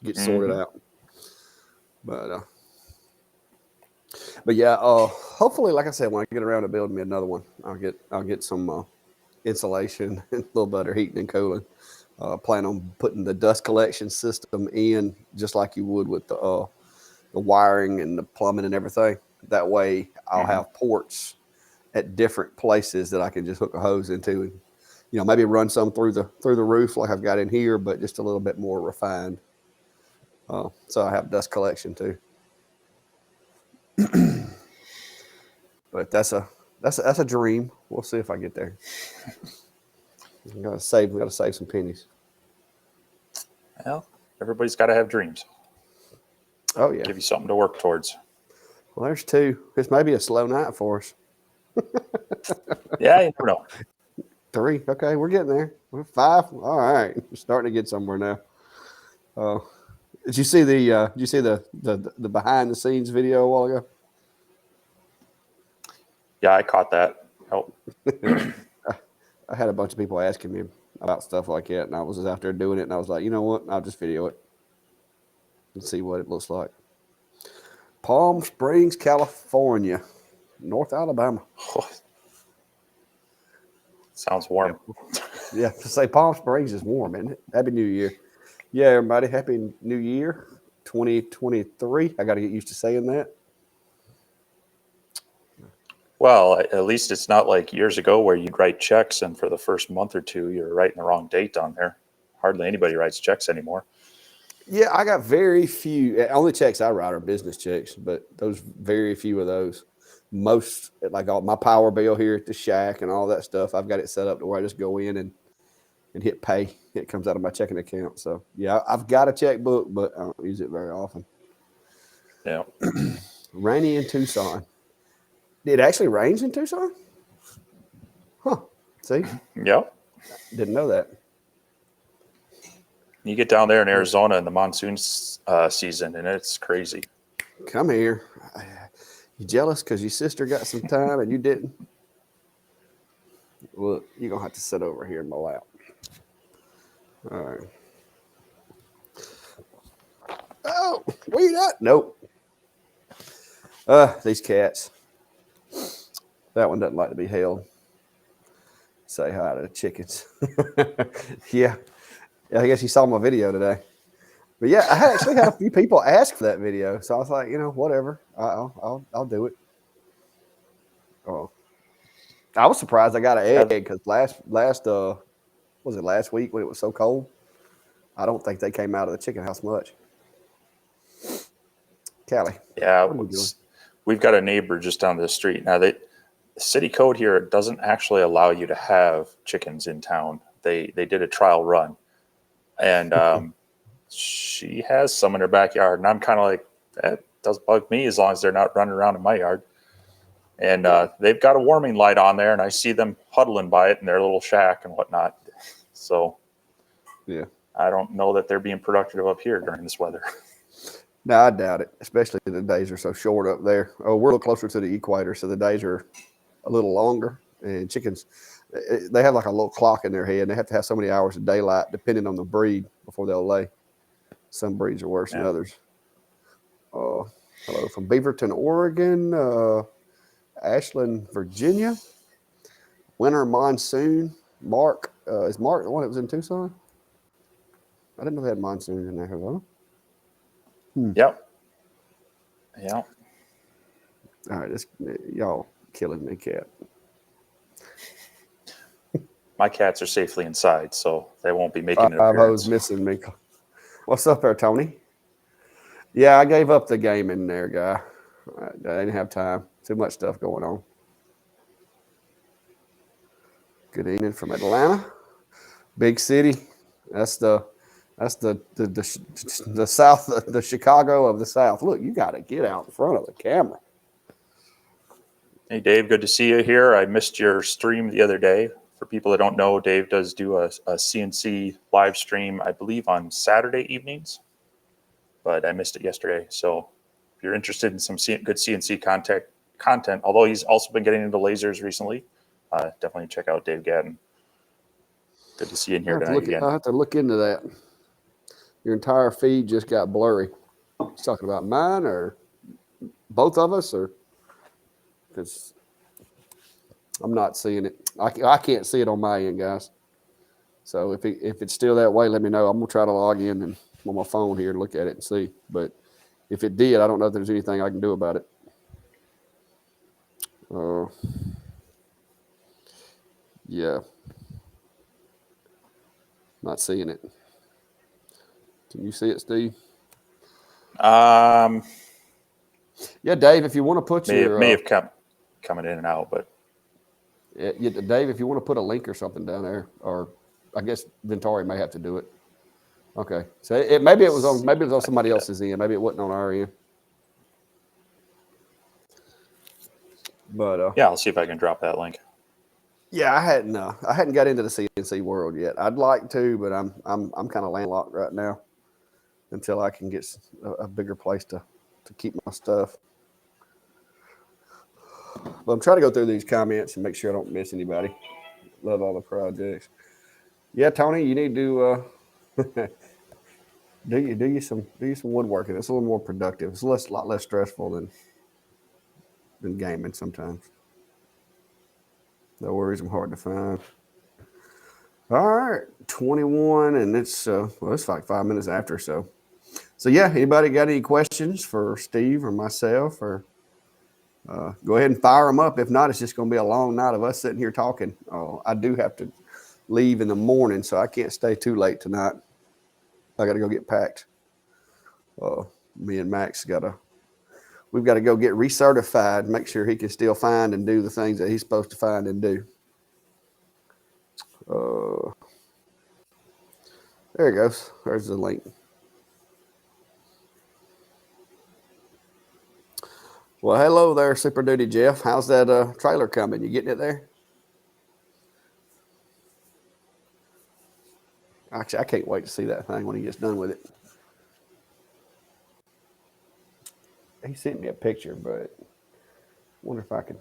get sorted out. But yeah, hopefully, like I said, when I get around to building me another one, I'll get some insulation and a little better heating and cooling. Plan on putting the dust collection system in just like you would with the wiring and the plumbing and everything. That way, I'll have ports at different places that I can just hook a hose into, and maybe run some through the roof like I've got in here, but just a little bit more refined. So I have dust collection too. But that's a dream. We'll see if I get there. We gotta save some pennies. Well, everybody's got to have dreams. Oh yeah, give you something to work towards. Well, there's two. This may be a slow night for us. Yeah, you never know. 3. Okay, we're getting there. We're 5. All right, we're starting to get somewhere now. Did you see the behind the scenes video a while ago? Yeah, I caught that. Oh. I had a bunch of people asking me about stuff like that, and I was just out there doing it, and I was like, you know what? I'll just video it and see what it looks like. Palm Springs, California, North Alabama. Oh. Sounds warm. Yeah, to say Palm Springs is warm, isn't it? Happy New Year. Yeah, everybody, Happy New Year 2023. I got to get used to saying that. Well, at least it's not like years ago where you'd write checks and for the first month or two you're writing the wrong date on there. Hardly anybody writes checks anymore. Yeah, I got very few. Only checks I write are business checks, but those very few of those. Most, like all my power bill here at the shack and all that stuff, I've got it set up to where I just go in and hit pay. It comes out of my checking account. So yeah, I've got a checkbook, but I don't use it very often. Yeah. Rainy in Tucson. It actually rains in Tucson? Huh. See? Yep. Didn't know that. You get down there in Arizona in the monsoon season, and it's crazy. Come here. You jealous because your sister got some time and you didn't? Well, you're going to have to sit over here in my lap. All right. Oh, where you at? Nope. These cats. That one doesn't like to be held. Say hi to the chickens. Yeah. I guess you saw my video today. But yeah, I actually had a few people ask for that video, so I was like, whatever, I'll do it. Oh, I was surprised I got an egg because last was it last week when it was so cold? I don't think they came out of the chicken house much. Callie, yeah, we've got a neighbor just down the street. Now, the city code here doesn't actually allow you to have chickens in town. They did a trial run, and she has some in her backyard, and I'm kind of like, that doesn't bug me as long as they're not running around in my yard. And they've got a warming light on there, and I see them huddling by it in their little shack and whatnot. So, yeah, I don't know that they're being productive up here during this weather. No, I doubt it, especially the days are so short up there. Oh, we're a little closer to the equator, so the days are a little longer. And chickens, they have like a little clock in their head, and they have to have so many hours of daylight depending on the breed before they'll lay. Some breeds are worse than others. Hello from Beaverton, Oregon. Ashland, Virginia. Winter monsoon. Mark. Is Mark the one that was in Tucson? I didn't know they had monsoons in there. Hello? Yep. Yeah. All right. Y'all killing me, cat. My cats are safely inside, so they won't be making an appearance. I was missing me. What's up there, Tony? Yeah, I gave up the game in there, guy. I didn't have time. Too much stuff going on. Good evening from Atlanta, big city. That's the South, the Chicago of the South. Look, you got to get out in front of the camera. Hey, Dave, good to see you here. I missed your stream the other day. For people that don't know, Dave does do a CNC live stream, I believe, on Saturday evenings, but I missed it yesterday. So if you're interested in some good CNC content, although he's also been getting into lasers recently, definitely check out Dave Gadden. Good to see you in here tonight again. I'll have to look into that. Your entire feed just got blurry. He's talking about mine or both of us, or because I'm not seeing it. I can't see it on my end, guys. So if it's still that way, let me know. I'm gonna try to log in and on my phone here and look at it and see. But if it did, I don't know if there's anything I can do about it. Yeah, not seeing it. Can you see it, Steve? Um, Yeah, Dave. If you want to put may have kept coming in and out, but yeah, Dave, if you want to put a link or something down there, or I guess Ventari may have to do it. Okay, so maybe it was on somebody else's end. Maybe it wasn't on our end. But yeah, I'll see if I can drop that link. yeah, I hadn't got into the CNC world yet. I'd like to, but I'm kind of landlocked right now until I can get a bigger place to keep my stuff. But I'm trying to go through these comments and make sure I don't miss anybody. Love all the projects. Yeah, Tony, you need to do you some woodworking. It's a little more productive. It's a lot less stressful than gaming sometimes. No worries, I'm hard to find. All right, 21, and it's like 5 minutes after. So yeah, anybody got any questions for Steve or myself, or go ahead and fire them up. If not, it's just going to be a long night of us sitting here talking. I do have to leave in the morning, so I can't stay too late tonight. I got to go get packed. Me and Max we've got to go get recertified, make sure he can still find and do the things that he's supposed to find and do. There it goes. There's the link. Well, hello there, Super Duty Jeff. How's that trailer coming? You getting it there? Actually, I can't wait to see that thing when he gets done with it. He sent me a picture, but I wonder if I can.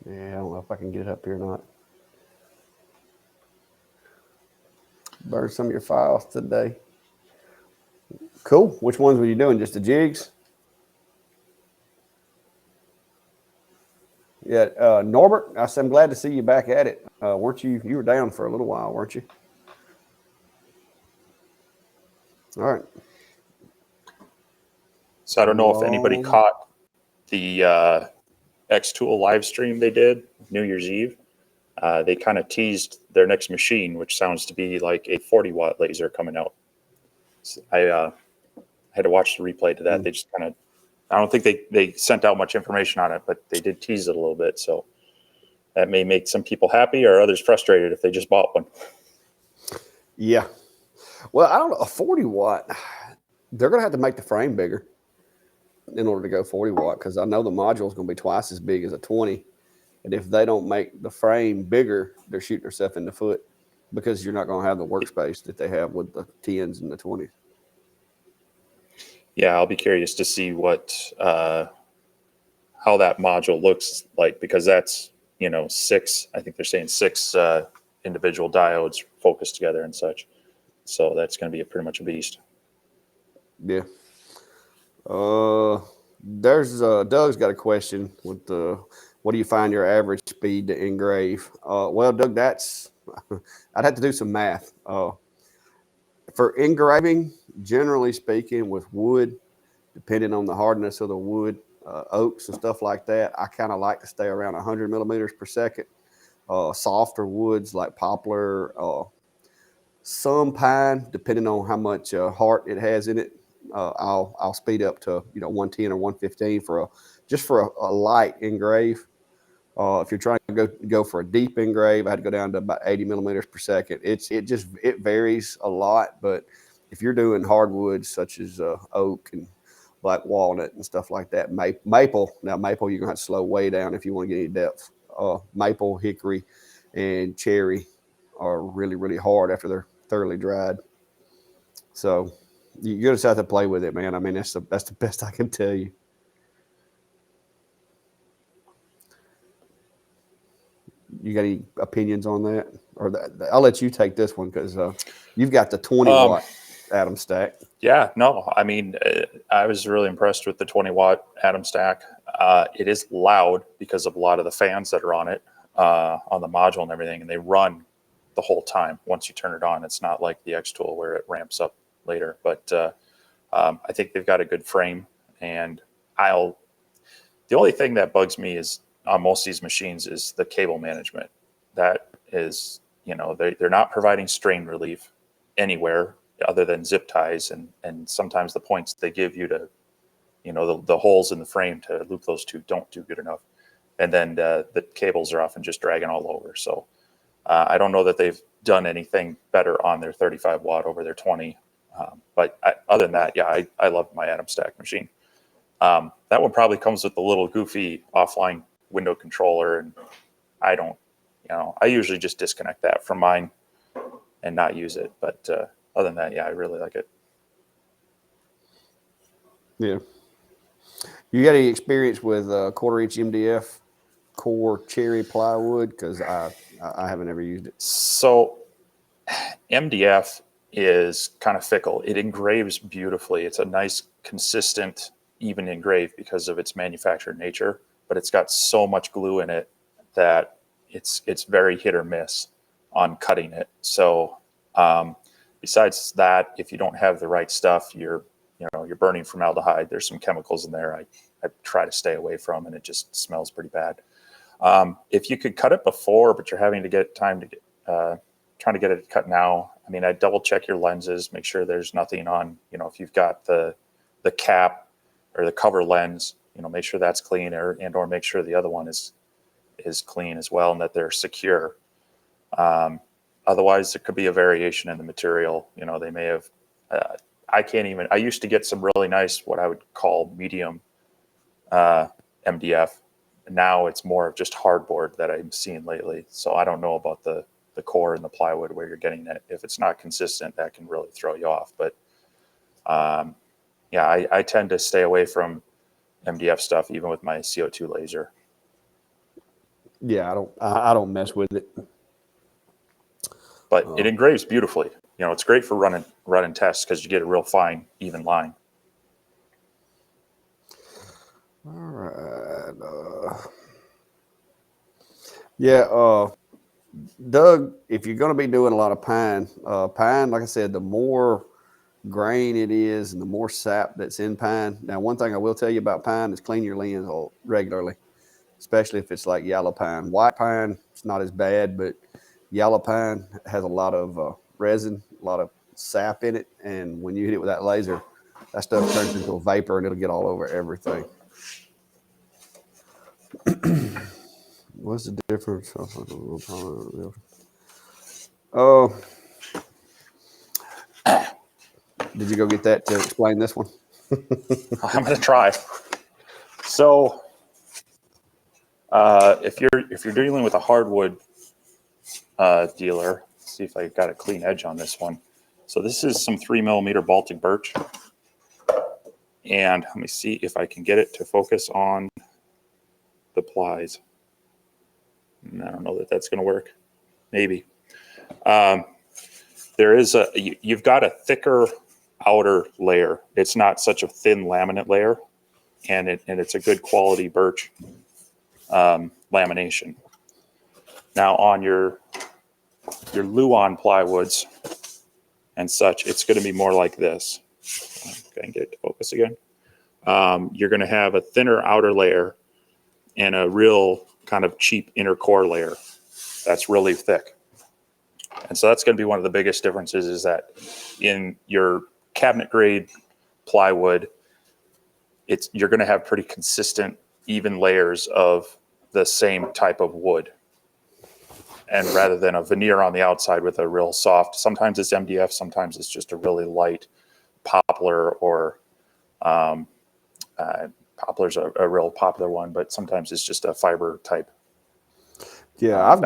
Yeah, I don't know if I can get it up here or not. Burn some of your files today. Cool. Which ones were you doing? Just the jigs? Yeah, Norbert, I'm glad to see you back at it. Weren't you? You were down for a little while, weren't you? All right. So I don't know if anybody caught the X-Tool live stream they did New Year's Eve. They kind of teased their next machine, which sounds to be like a 40-watt laser coming out. So I had to watch the replay to that. They just kind of, I don't think they sent out much information on it, but they did tease it a little bit. So that may make some people happy or others frustrated if they just bought one. Yeah. Well, I don't know. A 40-watt, they're going to have to make the frame bigger in order to go 40-watt, because I know the module is going to be twice as big as a 20. And if they don't make the frame bigger, they're shooting themselves in the foot, because you're not going to have the workspace that they have with the 10s and the 20s. Yeah, I'll be curious to see what how that module looks like, because that's, six. I think they're saying six individual diodes focused together and such. So that's going to be pretty much a beast. Yeah. There's Doug's got a question with what do you find your average speed to engrave? Well, Doug, that's I'd have to do some math. For engraving, generally speaking, with wood, depending on the hardness of the wood, oaks and stuff like that, I kind of like to stay around 100 millimeters per second. Softer woods like poplar, some pine, depending on how much heart it has in it, I'll speed up to 110 or 115 for a light engrave. If you're trying to go for a deep engrave, I had to go down to about 80 millimeters per second. It varies a lot, but if you're doing hardwoods such as oak and black walnut and stuff like that, maple you're gonna have to slow way down if you want to get any depth. Maple, hickory, and cherry are really, really hard after they're thoroughly dried. So you just have to play with it, man. I mean, that's the best I can tell you. You got any opinions on that? I'll let you take this one because you've got the 20 Um, watt Atom Stack. Yeah, no, I mean, I was really impressed with the 20-watt Atom Stack. It is loud because of a lot of the fans that are on it, on the module and everything, and they run the whole time. Once you turn it on, it's not like the X Tool where it ramps up later. But I think they've got a good frame, and the only thing that bugs me is on most of these machines is the cable management. That is, they're not providing strain relief anywhere other than zip ties and sometimes the points they give you to, the holes in the frame to loop those two don't do good enough. And then the cables are often just dragging all over. So I don't know that they've done anything better on their 35 watt over their 20. But other than that, yeah, I love my Atom Stack machine. That one probably comes with a little goofy offline window controller, and I don't, I usually just disconnect that from mine and not use it. But other than that, yeah, I really like it. Yeah. You got any experience with quarter-inch MDF core cherry plywood? Because I haven't ever used it. So MDF is kind of fickle. It engraves beautifully. It's a nice, consistent, even engrave because of its manufactured nature, but it's got so much glue in it that it's very hit or miss on cutting it. So besides that, if you don't have the right stuff, you're burning formaldehyde. There's some chemicals in there I try to stay away from, and it just smells pretty bad. If you could cut it before, but you're having to get time to get trying to get it cut now, I mean, I double check your lenses, make sure there's nothing on, if you've got the cap or the cover lens, make sure that's clean, or make sure the other one is clean as well and that they're secure. Otherwise, there could be a variation in the material. They may have. I used to get some really nice, what I would call medium MDF. Now it's more of just hardboard that I'm seeing lately. So I don't know about the core and the plywood where you're getting it. If it's not consistent, that can really throw you off. But yeah, I tend to stay away from MDF stuff, even with my CO2 laser. Yeah, I don't mess with it. But it engraves beautifully. It's great for running tests because you get a real fine, even line. All right. Yeah, Doug, if you're going to be doing a lot of pine, like I said, the more grain it is and the more sap that's in pine. Now, one thing I will tell you about pine is clean your lens regularly, especially if it's like yellow pine. White pine, it's not as bad, but yellow pine has a lot of resin, a lot of sap in it. And when you hit it with that laser, that stuff turns into a vapor and it'll get all over everything. What's the difference? Oh, did you go get that to explain this one? I'm going to try. So, if you're dealing with a hardwood dealer, let's see if I got a clean edge on this one. So this is some 3mm Baltic birch, and let me see if I can get it to focus on the plies. I don't know that that's going to work. Maybe. You've got a thicker outer layer. It's not such a thin laminate layer, and it's a good quality birch lamination. Now on your Luan plywoods and such, it's going to be more like this. Okay, get it to focus again. You're going to have a thinner outer layer and a real kind of cheap inner core layer that's really thick. And so that's going to be one of the biggest differences, is that in your cabinet grade plywood, you're going to have pretty consistent, even layers of the same type of wood. And rather than a veneer on the outside with a real soft, sometimes it's MDF, sometimes it's just a really light poplar, or poplar's a real popular one, but sometimes it's just a fiber type. Yeah, I've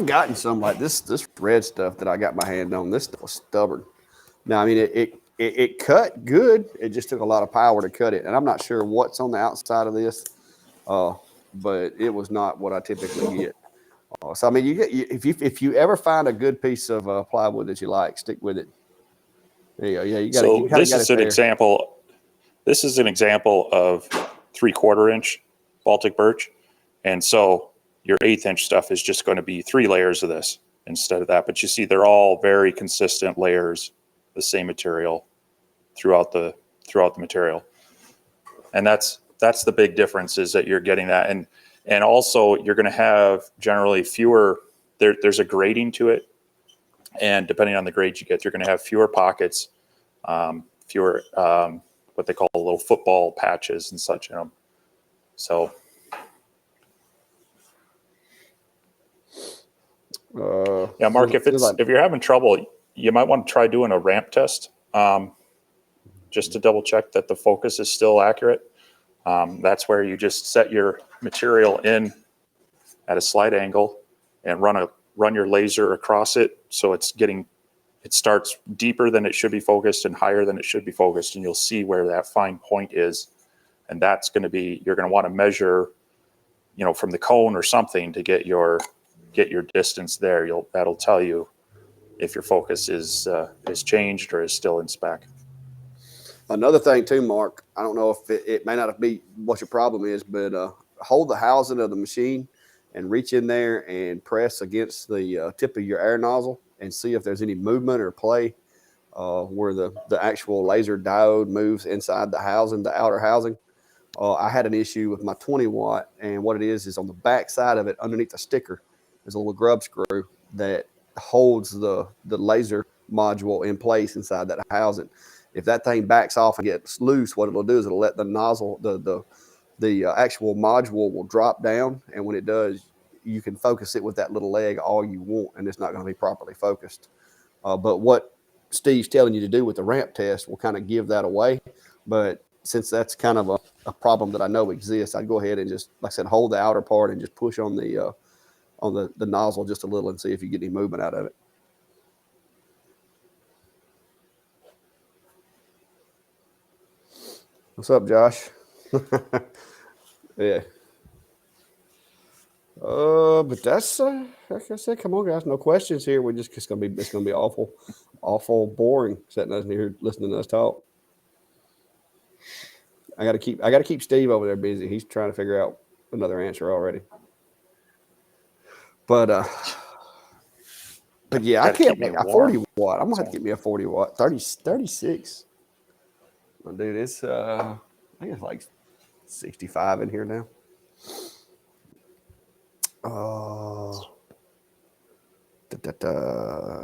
gotten some like this red stuff that I got my hand on. This stuff was stubborn. Now, I mean, it cut good. It just took a lot of power to cut it. And I'm not sure what's on the outside of this, but it was not what I typically get. So I mean, if you ever find a good piece of plywood that you like, stick with it. There you go. Yeah, you got So to this got is it an there. example. This is an example of 3/4 inch Baltic birch. And so your 1/8 inch stuff is just going to be 3 layers of this instead of that. But you see, they're all very consistent layers, the same material throughout the material. And that's the big difference, is that you're getting that. And also you're going to have generally fewer, there's a grading to it. And depending on the grade you get, you're going to have fewer pockets, fewer, what they call little football patches and such in them. So yeah, Mark, if you're having trouble, you might want to try doing a ramp test, just to double check that the focus is still accurate. That's where you just set your material in at a slight angle and run your laser across it, so it starts deeper than it should be focused and higher than it should be focused, and you'll see where that fine point is. And that's going to be, you're going to want to measure, from the cone or something to get your distance there. That'll tell you if your focus is changed or is still in spec. Another thing too, Mark, I don't know if it may not be what your problem is, but hold the housing of the machine and reach in there and press against the tip of your air nozzle and see if there's any movement or play where the actual laser diode moves inside the housing, the outer housing. I had an issue with my 20 watt, and what it is on the back side of it, underneath the sticker, there's a little grub screw that holds the laser module in place inside that housing. If that thing backs off and gets loose, what it'll do is it'll let the nozzle, the actual module will drop down, and when it does, you can focus it with that little leg all you want, and it's not going to be properly focused. But what Steve's telling you to do with the ramp test will kind of give that away. But since that's kind of a problem that I know exists, I'd go ahead and just, like I said, hold the outer part and just push on the nozzle just a little and see if you get any movement out of it. What's up, Josh? Yeah. But that's like I said, come on, guys, no questions here. It's gonna be awful boring sitting us here listening to us talk. I gotta keep Steve over there busy. He's trying to figure out another answer already. But yeah, I can't make a 40 watt. I'm gonna have to get me a 40 watt, 36. Oh, dude, it's I think it's like 65 in here now.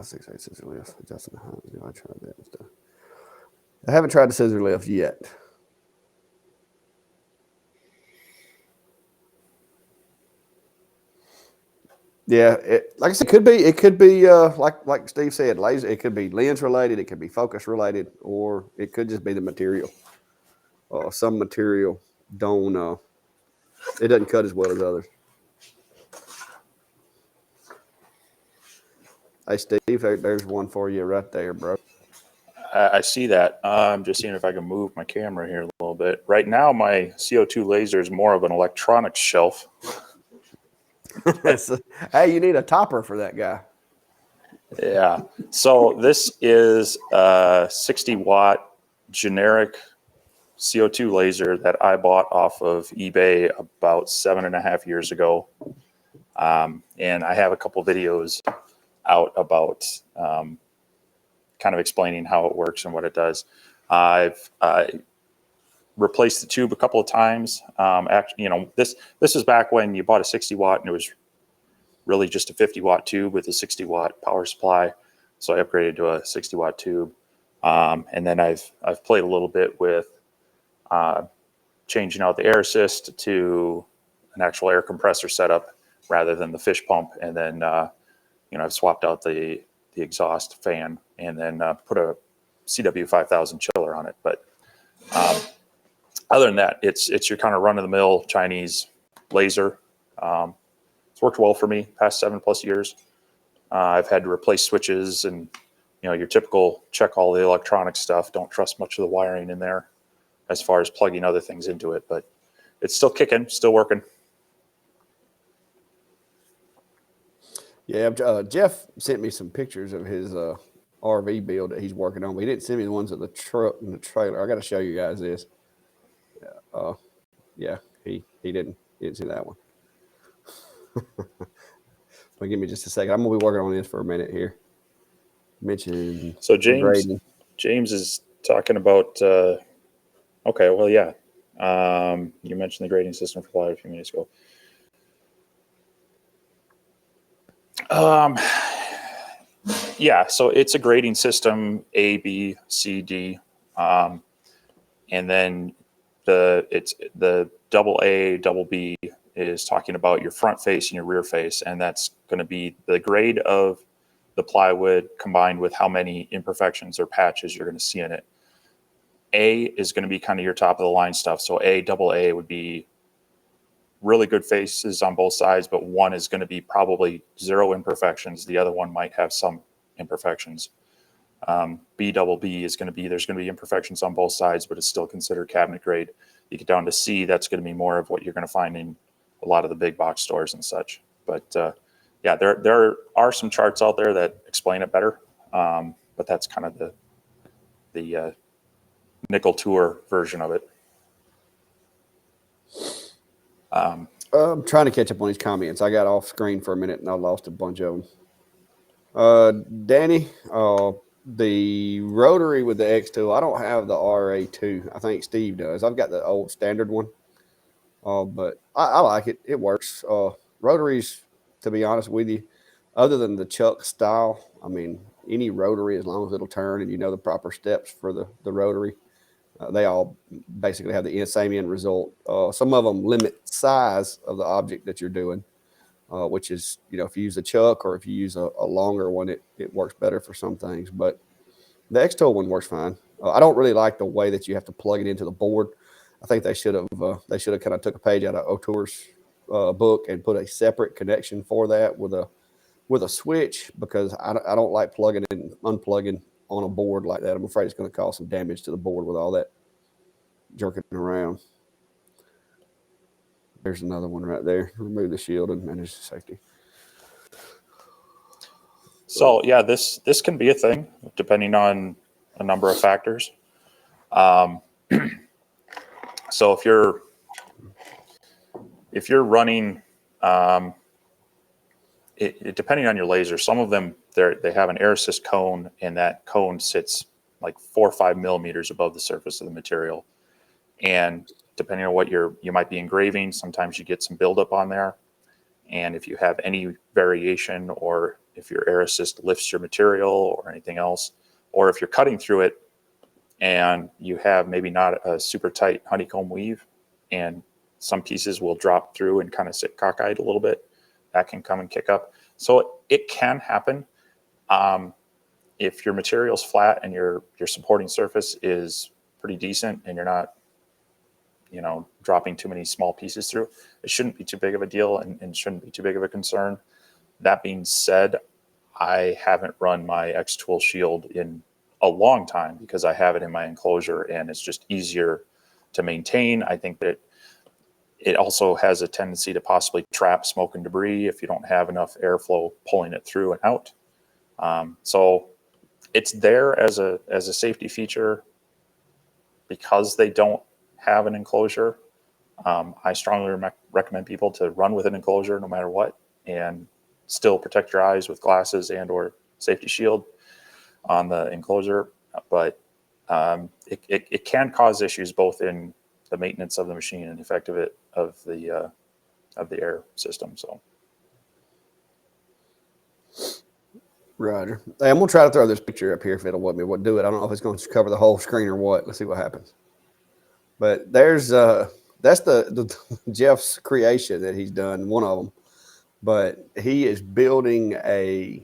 6 8 scissor lift. Adjusting the height. I tried that stuff. I haven't tried the scissor lift yet. Yeah, like I said, it could be like Steve said, laser. It could be lens related, it could be focus related, or it could just be the material. Some material it doesn't cut as well as others. Hey Steve, there's one for you right there, bro. I see that. I'm just seeing if I can move my camera here a little bit. Right now, my CO2 laser is more of an electronics shelf. Hey, you need a topper for that guy. Yeah. So this is a 60 watt generic CO2 laser that I bought off of eBay about 7.5 years ago. And I have a couple videos out about kind of explaining how it works and what it does. I've replaced the tube a couple of times. This is back when you bought a 60 watt and it was really just a 50 watt tube with a 60 watt power supply. So I upgraded to a 60 watt tube. And then I've played a little bit with changing out the air assist to an actual air compressor setup rather than the fish pump. And then, I've swapped out the exhaust fan and then put a CW5000 chiller on it. But other than that, it's your kind of run-of-the-mill Chinese laser. It's worked well for me past 7+ years. I've had to replace switches and, your typical check all the electronic stuff. Don't trust much of the wiring in there as far as plugging other things into it, but it's still kicking, still working. Yeah, Jeff sent me some pictures of his RV build that he's working on. But he didn't send me the ones of the truck and the trailer. I got to show you guys this. Uh, yeah, he didn't see that one. But give me just a second. I'm gonna be working on this for a minute here. Mention So James grading. is talking about. Okay, well, yeah. You mentioned the grading system for Fly a few minutes ago. Yeah, so it's a grading system A, B, C, D, and then the double A, double B is talking about your front face and your rear face, and that's going to be the grade of the plywood combined with how many imperfections or patches you're going to see in it. A is going to be kind of your top of the line stuff. So A, double A would be really good faces on both sides, but one is going to be probably zero imperfections. The other one might have some imperfections. B double B is going to be, there's going to be imperfections on both sides, but it's still considered cabinet grade. You get down to C, that's going to be more of what you're going to find in a lot of the big box stores and such. But yeah, there are some charts out there that explain it better. But that's kind of the nickel tour version of it. I'm trying to catch up on these comments. I got off screen for a minute and I lost a bunch of them. Danny, the rotary with the X2, I don't have the RA2. I think Steve does. I've got the old standard one, but I like it. It works. Rotaries, to be honest with you, other than the Chuck style, I mean, any rotary, as long as it'll turn and you know the proper steps for the rotary, they all basically have the same end result. Some of them limit size of the object that you're doing, which is, if you use a chuck or if you use a longer one, it works better for some things. But the X-Tool one works fine. I don't really like the way that you have to plug it into the board. I think they should have kind of took a page out of O'Toore's book and put a separate connection for that with a switch, because I don't like plugging and unplugging on a board like that. I'm afraid it's going to cause some damage to the board with all that jerking around. There's another one right there. Remove the shield and manage the safety. So yeah, this can be a thing depending on a number of factors. So if you're running, depending on your laser, some of them they have an air assist cone, and that cone sits like 4 or 5 millimeters above the surface of the material. And depending on what you might be engraving, sometimes you get some buildup on there. And if you have any variation, or if your air assist lifts your material or anything else, or if you're cutting through it and you have maybe not a super tight honeycomb weave and some pieces will drop through and kind of sit cockeyed a little bit, that can come and kick up. So it can happen. If your material's flat and your supporting surface is pretty decent and you're not, dropping too many small pieces through, it shouldn't be too big of a deal and shouldn't be too big of a concern. That being said, I haven't run my X-Tool shield in a long time because I have it in my enclosure and it's just easier to maintain. I think that it also has a tendency to possibly trap smoke and debris if you don't have enough airflow pulling it through and out. So it's there as a safety feature because they don't have an enclosure. I strongly recommend people to run with an enclosure no matter what, and still protect your eyes with glasses and or safety shield on the enclosure. But it can cause issues both in the maintenance of the machine and the effect of the air system. So. Roger. Hey, I'm gonna try to throw this picture up here if it'll let me do it. I don't know if it's going to cover the whole screen or what. Let's see what happens. But that's the Jeff's creation that he's done, one of them. But he is building a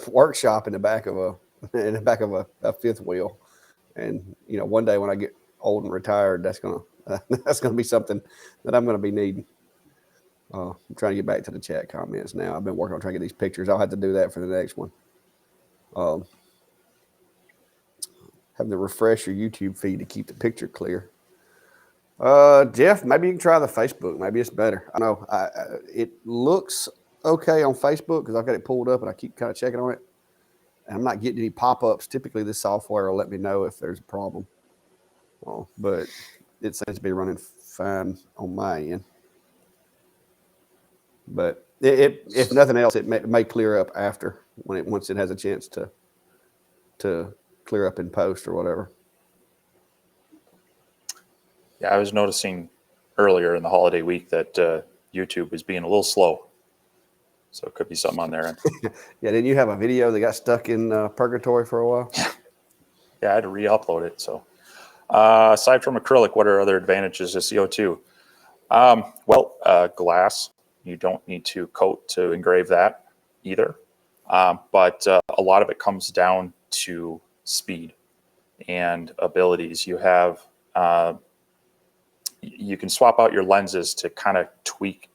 workshop in the back of a fifth wheel. And one day when I get old and retired, that's gonna be something that I'm gonna be needing. I'm trying to get back to the chat comments now. I've been working on trying to get these pictures. I'll have to do that for the next one. Have to refresh your YouTube feed to keep the picture clear. Jeff, maybe you can try the Facebook. Maybe it's better. I know it looks okay on Facebook because I've got it pulled up and I keep kind of checking on it. And I'm not getting any pop-ups. Typically, this software will let me know if there's a problem. But it seems to be running fine on my end. But if nothing else, it may clear up after once it has a chance to clear up in post or whatever. Yeah, I was noticing earlier in the holiday week that YouTube was being a little slow. So it could be something on there. Yeah, didn't you have a video that got stuck in purgatory for a while? Yeah, I had to re-upload it. So aside from acrylic, what are other advantages to CO2? Glass. You don't need to coat to engrave that either. But a lot of it comes down to speed and abilities. You have you can swap out your lenses to kind of tweak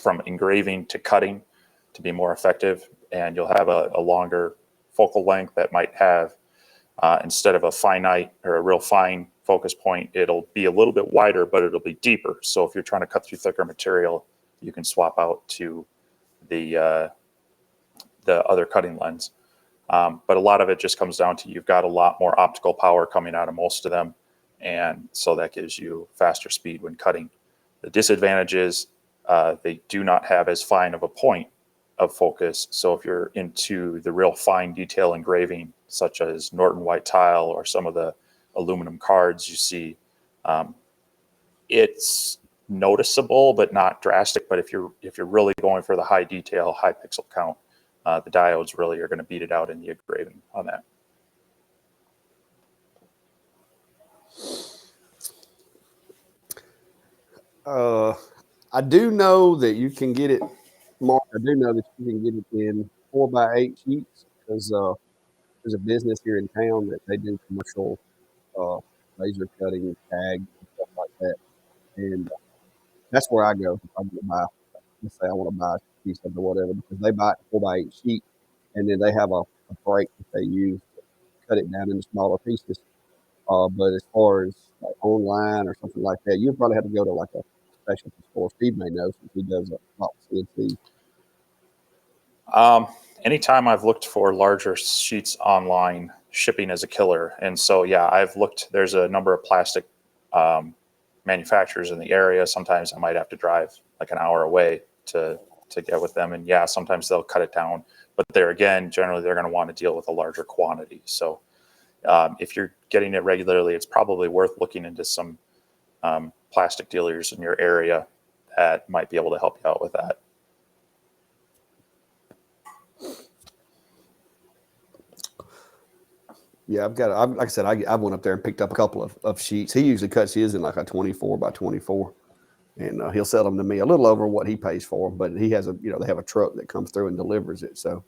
from engraving to cutting to be more effective, and you'll have a longer focal length that might have instead of a finite or a real fine focus point, it'll be a little bit wider, but it'll be deeper. So if you're trying to cut through thicker material, you can swap out to the other cutting lens. But a lot of it just comes down to you've got a lot more optical power coming out of most of them, and so that gives you faster speed when cutting. The disadvantage is they do not have as fine of a point of focus. So if you're into the real fine detail engraving, such as Norton white tile or some of the aluminum cards you see, it's noticeable but not drastic. But if you're really going for the high detail, high pixel count, the diodes really are going to beat it out in the engraving on that. I do know that you can get it, Mark. I do know that you can get it in 4x8 sheets because there's a business here in town that they do commercial laser cutting, tag, and stuff like that. And that's where I go if I want to buy. Let's say I want to buy a piece of it or whatever, because they buy it 4x8 sheet, and then they have a break that they use to cut it down into smaller pieces. But as far as like online or something like that, you probably have to go to like a specialty store. Steve may know since he does a lot of CNC. Anytime I've looked for larger sheets online, shipping is a killer. And so, yeah, I've looked, there's a number of plastic manufacturers in the area. Sometimes I might have to drive like an hour away to get with them. And yeah, sometimes they'll cut it down. But there again, generally they're going to want to deal with a larger quantity. So if you're getting it regularly, it's probably worth looking into some plastic dealers in your area that might be able to help you out with that. Yeah, like I said, I went up there and picked up a couple of sheets. He usually cuts his in like a 24x24, and he'll sell them to me a little over what he pays for them. But he has they have a truck that comes through and delivers it, so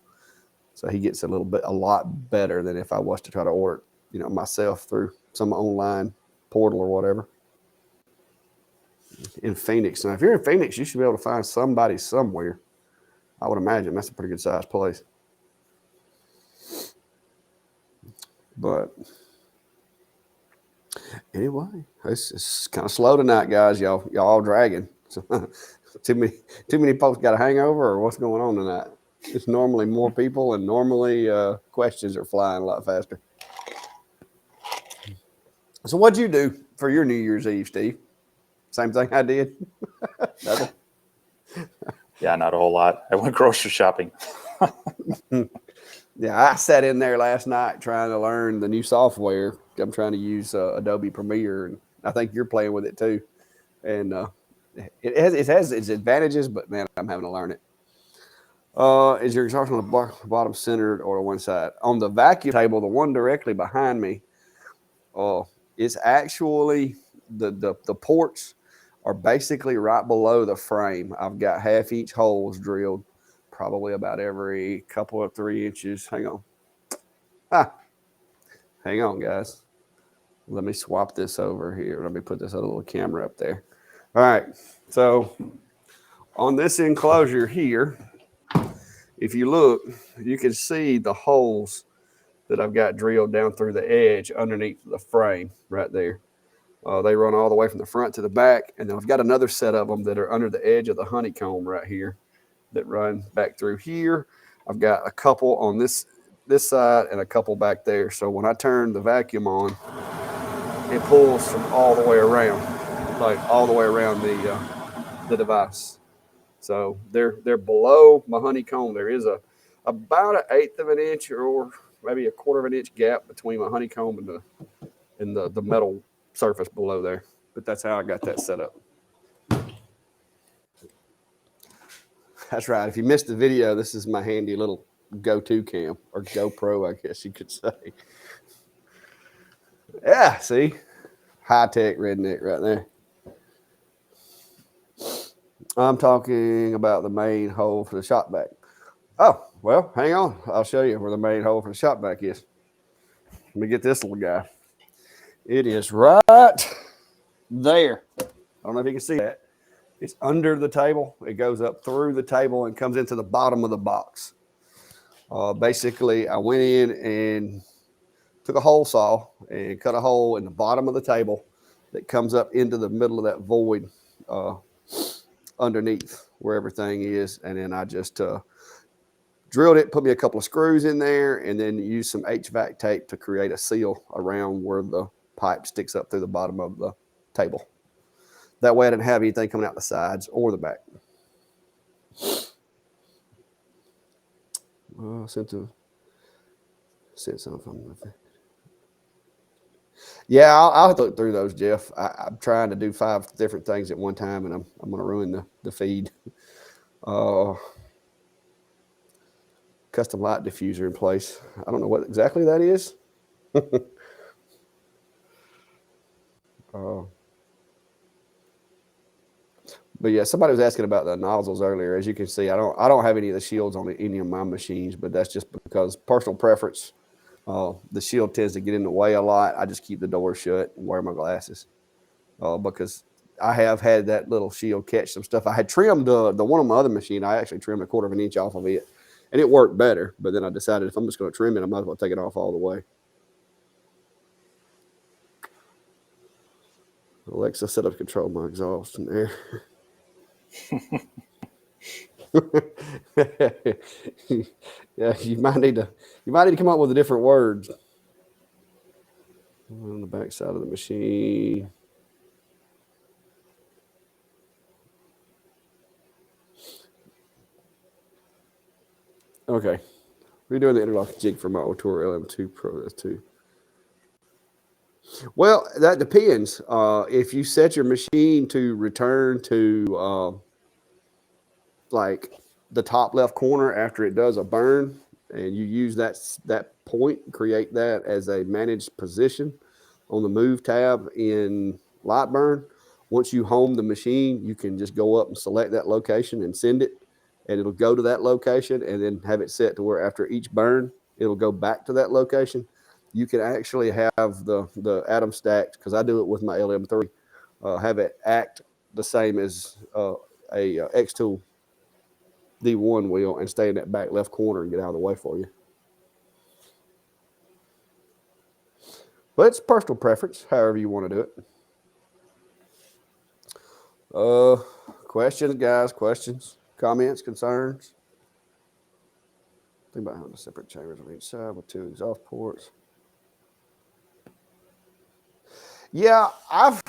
he gets a lot better than if I was to try to order it, myself through some online portal or whatever. In Phoenix, now if you're in Phoenix, you should be able to find somebody somewhere. I would imagine that's a pretty good sized place. But anyway, it's kind of slow tonight, guys. Y'all all dragging. So, too many folks got a hangover, or what's going on tonight? It's normally more people, and normally questions are flying a lot faster. So what'd you do for your New Year's Eve, Steve? Same thing I did? Nothing? Yeah, not a whole lot. I went grocery shopping. Yeah, I sat in there last night trying to learn the new software. I'm trying to use Adobe Premiere, and I think you're playing with it too. And it has its advantages, but man, I'm having to learn it. Is your exhaust on the bottom centered or one side? On the vacuum table, the one directly behind me, it's actually the ports are basically right below the frame. I've got 1/2 inch holes drilled, probably about every couple of 3 inches. Hang on, guys. Let me swap this over here. Let me put this other little camera up there. All right. So on this enclosure here, if you look, you can see the holes that I've got drilled down through the edge underneath the frame right there. They run all the way from the front to the back, and then I've got another set of them that are under the edge of the honeycomb right here. that run back through here. I've got a couple on this side and a couple back there. So when I turn the vacuum on, it pulls from all the way around, like all the way around the device. So they're below my honeycomb. There is about an eighth of an inch or maybe a quarter of an inch gap between my honeycomb and the metal surface below there. But that's how I got that set up. That's right. If you missed the video, this is my handy little go-to cam, or GoPro, I guess you could say. Yeah, see? High-tech redneck right there. I'm talking about the main hole for the shop vac. Oh, well, hang on. I'll show you where the main hole for the shop vac is. Let me get this little guy. It is right there. I don't know if you can see that. It's under the table. It goes up through the table and comes into the bottom of the box. Basically, I went in and took a hole saw and cut a hole in the bottom of the table that comes up into the middle of that void underneath where everything is. And then I just drilled it, put me a couple of screws in there, and then used some HVAC tape to create a seal around where the pipe sticks up through the bottom of the table. That way I didn't have anything coming out the sides or the back. Sent something. Yeah, I'll look through those, Jeff. I'm trying to do 5 different things at one time, and I'm going to ruin the feed. Custom light diffuser in place. I don't know what exactly that is. But yeah, somebody was asking about the nozzles earlier. As you can see, I don't have any of the shields on any of my machines, but that's just because personal preference. The shield tends to get in the way a lot. I just keep the door shut and wear my glasses because I have had that little shield catch some stuff. I had trimmed the one on my other machine. I actually trimmed a quarter of an inch off of it, and it worked better. But then I decided if I'm just going to trim it, I might as well take it off all the way. Alexa, set up control my exhaust in there. Yeah, you might need to come up with a different words. On the back side of the machine. Okay, redoing the interlock jig for my Otour LM2 Pro. That's 2. Well, that depends. If you set your machine to return to like the top left corner after it does a burn, and you use that point, create that as a managed position on the move tab in Lightburn. Once you home the machine, you can just go up and select that location and send it, and it'll go to that location, and then have it set to where after each burn, it'll go back to that location. You can actually have the atom stacked, because I do it with my LM3, have it act the same as a X-Tool D1 wheel and stay in that back left corner and get out of the way for you. But it's personal preference, however you want to do it. Questions, guys, questions, comments, concerns? Think about having the separate chambers on each side with 2 exhaust ports. Yeah, I've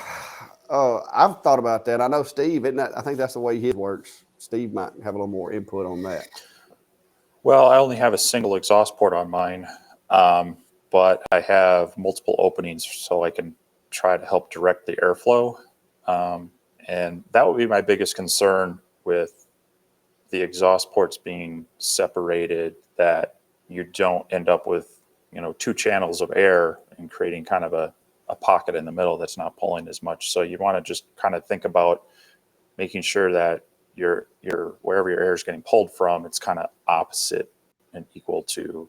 thought about that. I know Steve, isn't that? I think that's the way his works. Steve might have a little more input on that. Well, I only have a single exhaust port on mine, but I have multiple openings so I can try to help direct the airflow. And that would be my biggest concern with the exhaust ports being separated, that you don't end up with, 2 channels of air and creating kind of a pocket in the middle that's not pulling as much. So you want to just kind of think about making sure that your wherever your air is getting pulled from, it's kind of opposite and equal to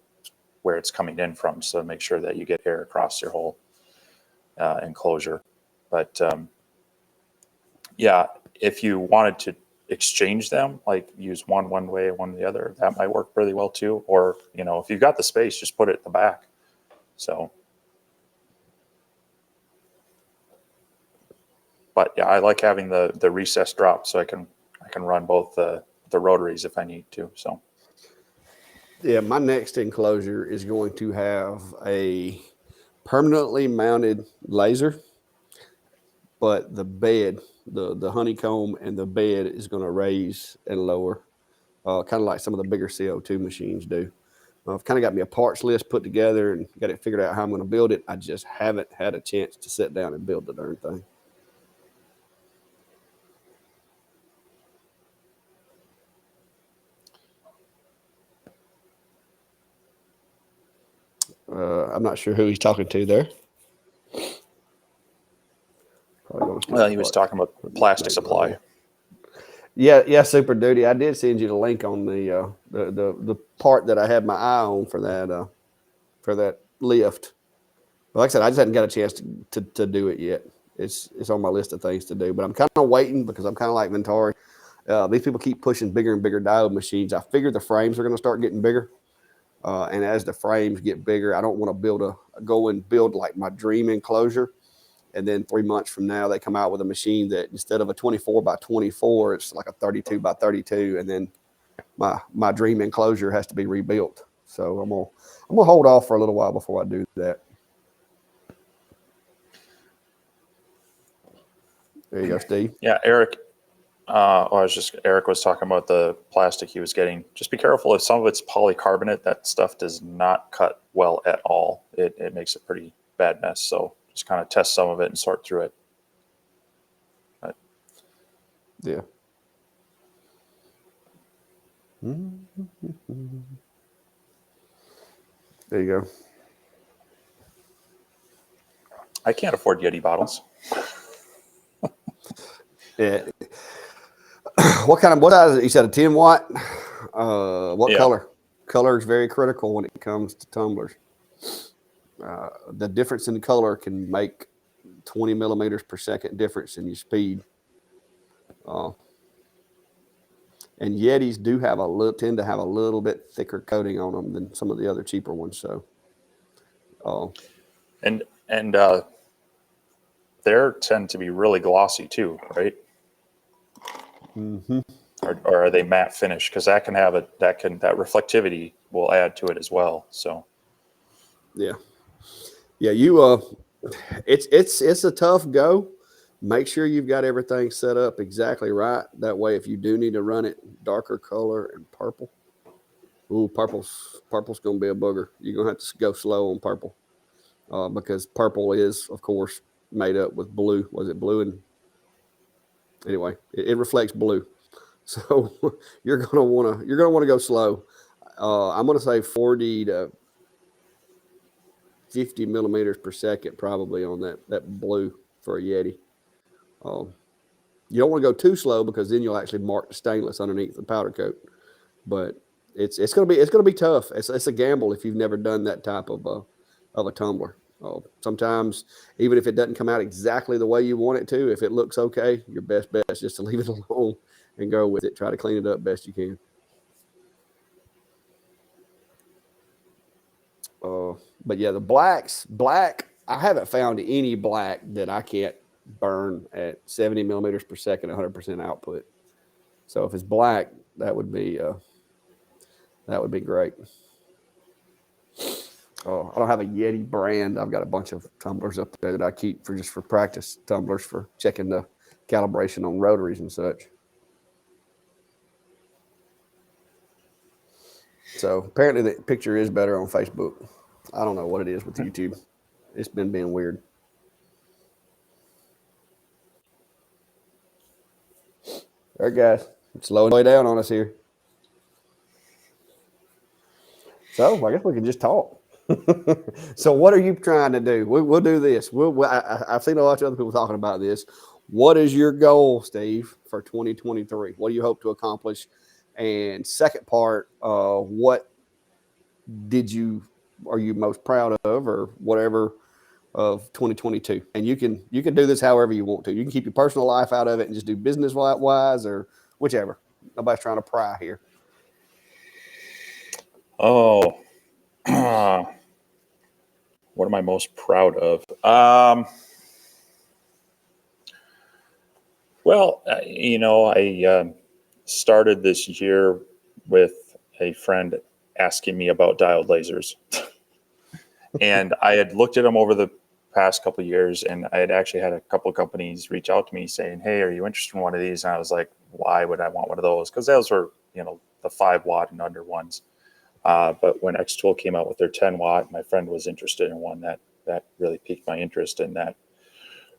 where it's coming in from. So make sure that you get air across your whole enclosure. But yeah, if you wanted to exchange them, like use one way, one the other, that might work really well too. Or, if you've got the space, just put it at the back. So, but yeah, I like having the recessed drop so I can run both the the rotaries if I need to. So Yeah, my next enclosure is going to have a permanently mounted laser, but the bed, the honeycomb and the bed is going to raise and lower, kind of like some of the bigger CO2 machines do. I've kind of got me a parts list put together and got it figured out how I'm going to build it. I just haven't had a chance to sit down and build the darn thing. I'm not sure who he's talking to there. well, he was talking about plastic supply. Yeah, Super Duty. I did send you the link on the part that I had my eye on for that lift. But like I said, I just hadn't got a chance to do it yet. It's on my list of things to do, but I'm kind of waiting because I'm kind of like Ventari. These people keep pushing bigger and bigger diode machines. I figure the frames are going to start getting bigger. And as the frames get bigger, I don't want to go and build like my dream enclosure. And then 3 months from now, they come out with a machine that instead of a 24 by 24, it's like a 32 by 32. And then my dream enclosure has to be rebuilt. So I'm gonna hold off for a little while before I do that. There you go, Steve. Yeah, Eric. Eric was talking about the plastic he was getting. Just be careful if some of it's polycarbonate. That stuff does not cut well at all. It makes a pretty bad mess. So just kind of test some of it and sort through it. But, yeah. There you go. I can't afford Yeti bottles. Yeah. What size is it? You said a 10 watt? What color? Color is very critical when it comes to tumblers. The difference in the color can make 20 millimeters per second difference in your speed. And Yetis do tend to have a little bit thicker coating on them than some of the other cheaper ones. So, and they tend to be really glossy too, right? Mm-hmm. Or are they matte finish? Because that reflectivity will add to it as well. So, yeah. It's a tough go. Make sure you've got everything set up exactly right. That way, if you do need to run it darker color and purple, purple's going to be a booger. You're going to have to go slow on purple because purple is, of course, made up with blue. Was it blue? And anyway, it reflects blue, so you're going to want to go slow. I'm going to say 40 to 50 millimeters per second probably on that blue for a Yeti. You don't want to go too slow because then you'll actually mark the stainless underneath the powder coat. But it's going to be tough. It's a gamble if you've never done that type of a tumbler. Sometimes even if it doesn't come out exactly the way you want it to, if it looks okay, your best bet is just to leave it alone and go with it. Try to clean it up best you can. But yeah, the black, I haven't found any black that I can't burn at 70 millimeters per second, 100% output. So if it's black, that would be great. I don't have a Yeti brand. I've got a bunch of tumblers up there that I keep for practice tumblers for checking the calibration on rotaries and such. So apparently the picture is better on Facebook. I don't know what it is with YouTube. It's been being weird. All right, guys, it's slowing way down on us here. So I guess we can just talk. So what are you trying to do? We'll do this. I've seen a lot of other people talking about this. What is your goal, Steve, for 2023? What do you hope to accomplish? And second part, what are you most proud of, or whatever, of 2022? And you can do this however you want to. You can keep your personal life out of it and just do business wise or whichever. Nobody's trying to pry here. Oh, what am I most proud of? Well, I started this year with a friend asking me about diode lasers. And I had looked at them over the past couple of years, and I had actually had a couple of companies reach out to me saying, "Hey, are you interested in one of these?" And I was like, "Why would I want one of those?" Because those were, the 5 watt and under ones. But when Xtool came out with their 10 watt, my friend was interested in one that really piqued my interest, and that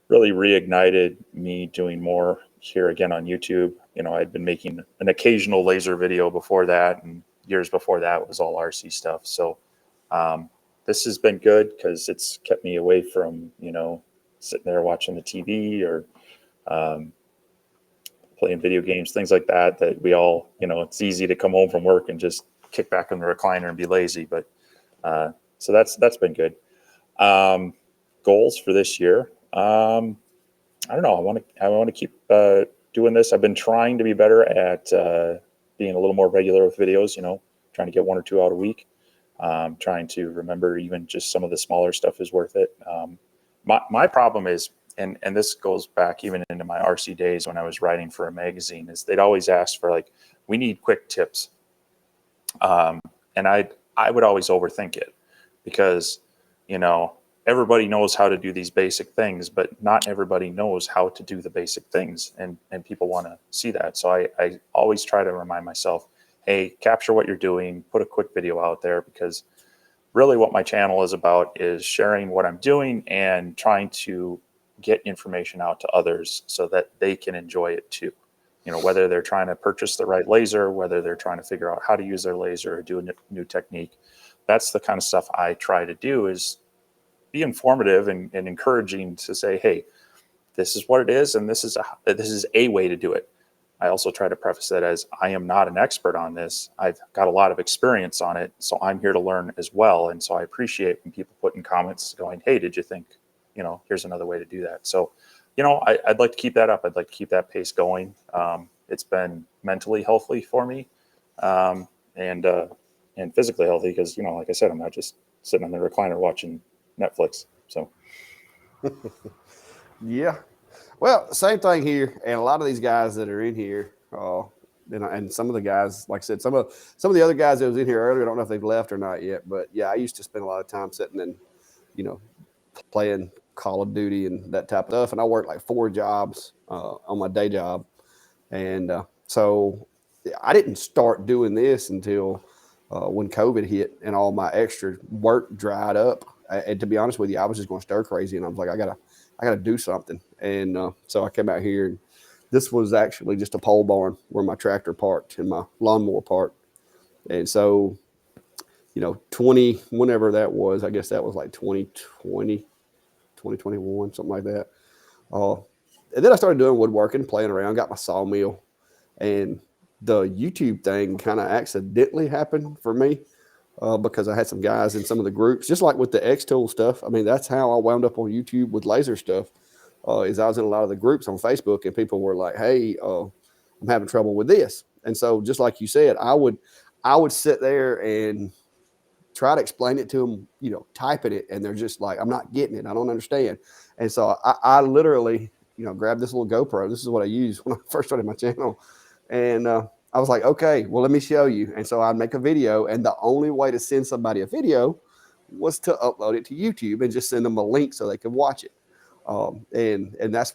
really reignited me doing more here again on YouTube. I'd been making an occasional laser video before that, and years before that was all RC stuff. So this has been good because it's kept me away from, sitting there watching the TV or playing video games, things like that we all, it's easy to come home from work and just kick back in the recliner and be lazy. But so that's been good. Goals for this year. I don't know. I want to keep doing this. I've been trying to be better at being a little more regular with videos, trying to get 1 or 2 out a week. Trying to remember even just some of the smaller stuff is worth it. My problem is, and this goes back even into my RC days when I was writing for a magazine, is they'd always ask for like, we need quick tips. And I would always overthink it because, everybody knows how to do these basic things, but not everybody knows how to do the basic things. And people want to see that. So I always try to remind myself, hey, capture what you're doing, put a quick video out there, because really what my channel is about is sharing what I'm doing and trying to get information out to others so that they can enjoy it too. Whether they're trying to purchase the right laser, whether they're trying to figure out how to use their laser or do a new technique. That's the kind of stuff I try to do, is be informative and encouraging to say, hey, this is what it is, and this is a way to do it. I also try to preface that as, I am not an expert on this. I've got a lot of experience on it, so I'm here to learn as well. And so I appreciate when people put in comments going, hey, did you think, here's another way to do that. So, I'd like to keep that up. I'd like to keep that pace going. It's been mentally healthy for me, and physically healthy because, like I said, I'm not just sitting on the recliner watching Netflix. So, yeah. Well, same thing here, and a lot of these guys that are in here, and some of the guys, like I said, some of the other guys that was in here earlier, I don't know if they've left or not yet, but yeah, I used to spend a lot of time sitting and, playing Call of Duty and that type of stuff, and I worked like 4 jobs on my day job, and so I didn't start doing this until when COVID hit and all my extra work dried up. And to be honest with you, I was just going stir crazy, and I was like, I gotta do something. And so I came out here, and this was actually just a pole barn where my tractor parked and my lawnmower parked. And so, 20, whenever that was, I guess that was like 2020, 2021, something like that. And then I started doing woodworking, playing around, got my sawmill, and the YouTube thing kind of accidentally happened for me. Because I had some guys in some of the groups, just like with the Xtool stuff. I mean, that's how I wound up on YouTube with laser stuff. Is I was in a lot of the groups on Facebook, and people were like, "Hey, I'm having trouble with this." And so, just like you said, I would sit there and try to explain it to them, typing it, and they're just like, "I'm not getting it. I don't understand." And so, I literally, grabbed this little GoPro. This is what I used when I first started my channel, and I was like, okay, well, let me show you. And so I'd make a video, and the only way to send somebody a video was to upload it to YouTube and just send them a link so they could watch it. And that's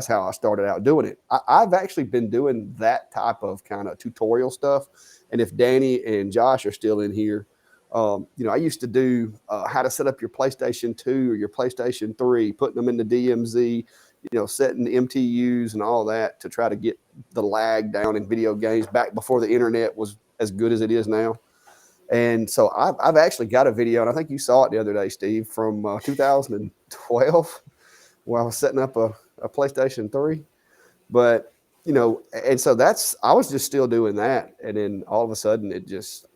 how I started out doing it. I've actually been doing that type of kind of tutorial stuff. And if Danny and Josh are still in here, I used to do how to set up your PlayStation 2 or your PlayStation 3, putting them in the DMZ, setting the MTUs and all that to try to get the lag down in video games back before the internet was as good as it is now. And so I've actually got a video, and I think you saw it the other day, Steve, from 2012, where I was setting up a PlayStation 3. But, and so I was just still doing that. And then all of a sudden it just,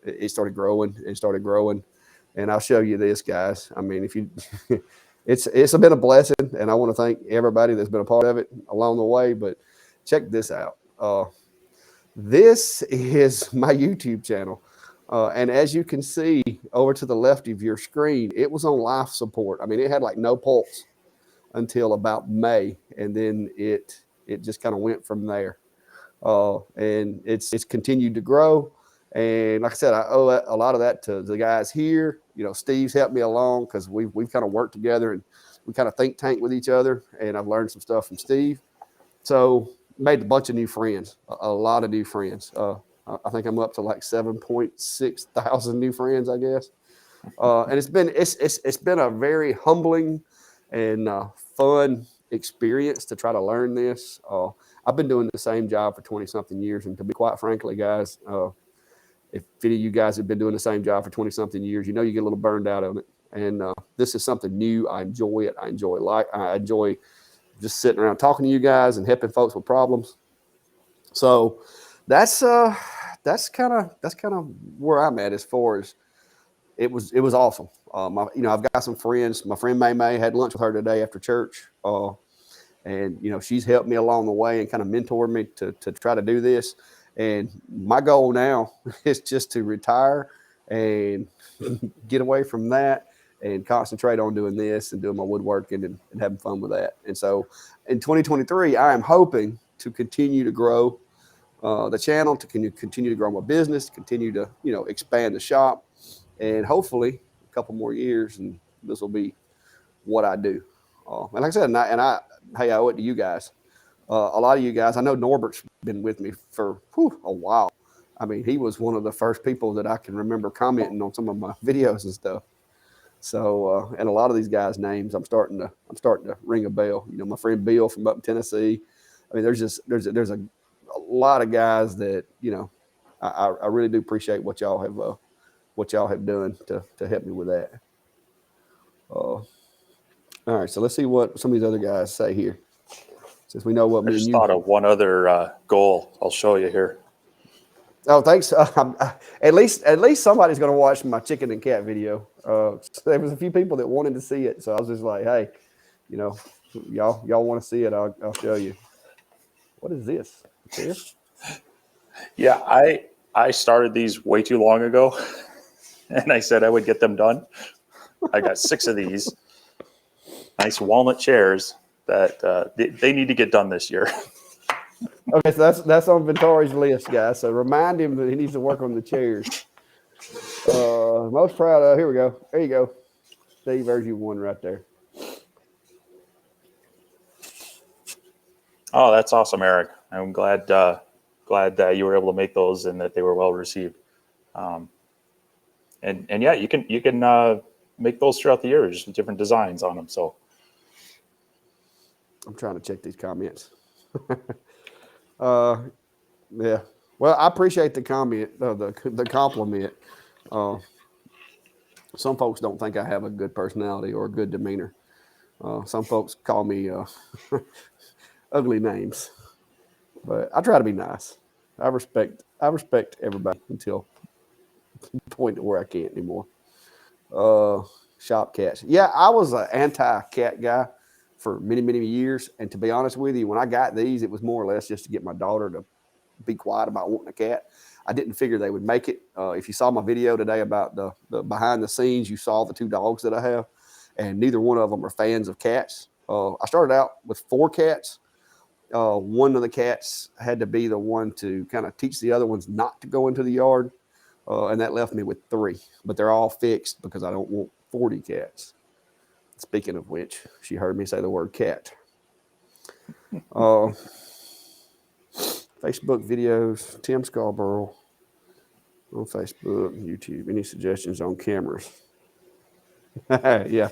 it started growing and started growing. And I'll show you this, guys. I mean, if you, it's been a blessing, and I want to thank everybody that's been a part of it along the way. But check this out. This is my YouTube channel. And as you can see over to the left of your screen, it was on life support. I mean, it had like no pulse until about May, and then it just kind of went from there. And it's continued to grow. And like I said, I owe a lot of that to the guys here. You know, Steve's helped me along because we've kind of worked together and we kind of think tank with each other. And I've learned some stuff from Steve. So made a bunch of new friends, a lot of new friends. I think I'm up to like 7.6 thousand new friends, I guess. And it's been a very humbling and fun experience to try to learn this. I've been doing the same job for 20 something years, and to be quite frankly, guys, if any of you guys have been doing the same job for 20 something years, you know you get a little burned out on it. And this is something new. I enjoy it. I enjoy just sitting around talking to you guys and helping folks with problems. So that's kind of where I'm at as far as it was awesome. I've got some friends. My friend May had lunch with her today after church, and she's helped me along the way and kind of mentored me to try to do this. And my goal now is just to retire and get away from that and concentrate on doing this and doing my woodworking and having fun with that. And so in 2023, I am hoping to continue to grow the channel, to continue to grow my business, continue to expand the shop, and hopefully a couple more years, and this will be what I do. And like I said, I owe it to you guys. A lot of you guys, I know Norbert's been with me for a while. I mean, he was one of the first people that I can remember commenting on some of my videos and stuff. So, and a lot of these guys' names, I'm starting to ring a bell. My friend Bill from up in Tennessee. I mean, there's a lot of guys that I really do appreciate what y'all have done to help me with that. All right, so let's see what some of these other guys say here. Since we know what I just thought of one other goal. I'll show you here. Oh, thanks. At least somebody's going to watch my chicken and cat video. So there was a few people that wanted to see it, so I was just like, hey, y'all want to see it? I'll show you. What is this? This? Yeah, I started these way too long ago, and I said I would get them done. I got 6 of these nice walnut chairs that they need to get done this year. Okay, so that's on Ventari's list, guys. So remind him that he needs to work on the chairs. Most proud of. Here we go. There you go. Steve, there's you one right there. Oh, that's awesome, Eric. I'm glad that you were able to make those and that they were well received. And yeah, you can make those throughout the year, just with different designs on them. So I'm trying to check these comments. Yeah. Well, I appreciate the comment, the compliment. Some folks don't think I have a good personality or a good demeanor. Some folks call me ugly names, but I try to be nice. I respect everybody until the point where I can't anymore. Shop cats. Yeah, I was an anti-cat guy for many, many years. And to be honest with you, when I got these, it was more or less just to get my daughter to be quiet about wanting a cat. I didn't figure they would make it. If you saw my video today about the behind the scenes, you saw the 2 dogs that I have, and neither one of them are fans of cats. I started out with 4 cats. One of the cats had to be the one to kind of teach the other ones not to go into the yard. And that left me with 3, but they're all fixed because I don't want 40 cats. Speaking of which, she heard me say the word cat. Facebook videos, Tim Scarborough on Facebook, YouTube. Any suggestions on cameras? Yeah.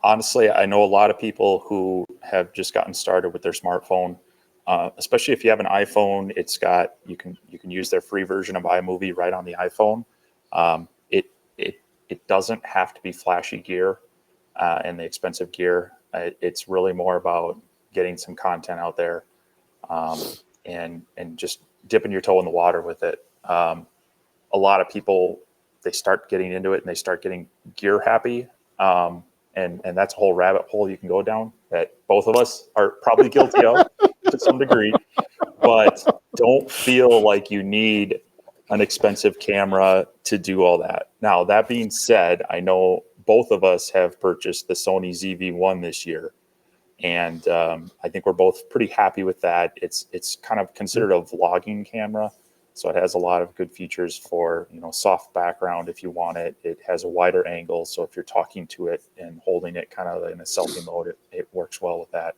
honestly, I know a lot of people who have just gotten started with their smartphone. Especially if you have an iPhone, you can use their free version of iMovie right on the iPhone. It doesn't have to be flashy gear and the expensive gear. It's really more about getting some content out there and just dipping your toe in the water with it. A lot of people, they start getting into it and they start getting gear happy. And that's a whole rabbit hole you can go down that both of us are probably guilty of to some degree. But don't feel like you need an expensive camera to do all that. Now, that being said, I know both of us have purchased the Sony ZV-1 this year. And I think we're both pretty happy with that. It's kind of considered a vlogging camera, so it has a lot of good features for, you know, soft background if you want it. It has a wider angle, so if you're talking to it and holding it kind of in a selfie mode, it works well with that.